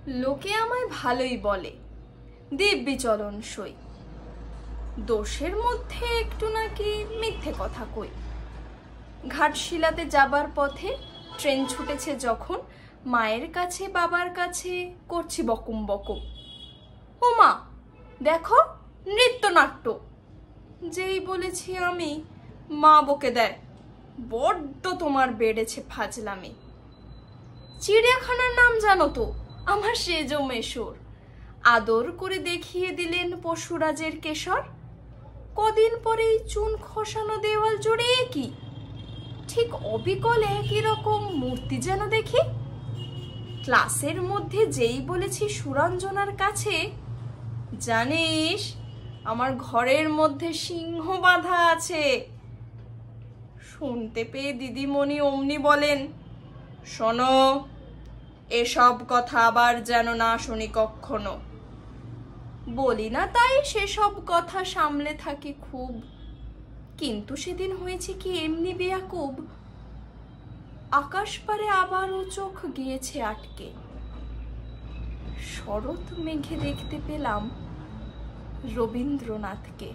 লোকে আমায় ভালোই বলে, দিব্যি চলন সই। দোষের মধ্যে একটু নাকি মিথ্যে কথা কই। ঘাটশিলাতে যাবার পথে ট্রেন ছুটেছে যখন, মায়ের কাছে বাবার কাছে করছি বকুম বকুম। ও মা, দেখো নৃত্যনাট্য। যেই বলেছি আমি, মা বকে দেয়, বড্ড তোমার বেড়েছে ফাজলামি। চিড়িয়াখানার নাম জানো তো, আমার সেজো মেশর। আদর করে দেখিয়ে দিলেন পশুরাজের কেশর। কদিন পরেই চুন খসানো দেওয়াল জুড়ে কি ঠিক অবিকল একই রকম মূর্তি যেন দেখি। ক্লাসের মধ্যে যেই বলেছি সুরঞ্জনার কাছে, জানিস আমার ঘরের মধ্যে সিংহ বাঁধা আছে। শুনতে পেয়ে দিদিমণি অমনি বলেন, শোনো, এসব কথা আবার যেন না শুনি কখনো। বলি না তাই সেসব কথা সামলে থাকি খুব, কিন্তু সেদিন হয়েছে কি এমনি বেয়াকুব। আকাশ পারে আবারও চোখ গিয়েছে আটকে। শরৎ মেঘে দেখতে পেলাম রবীন্দ্রনাথকে।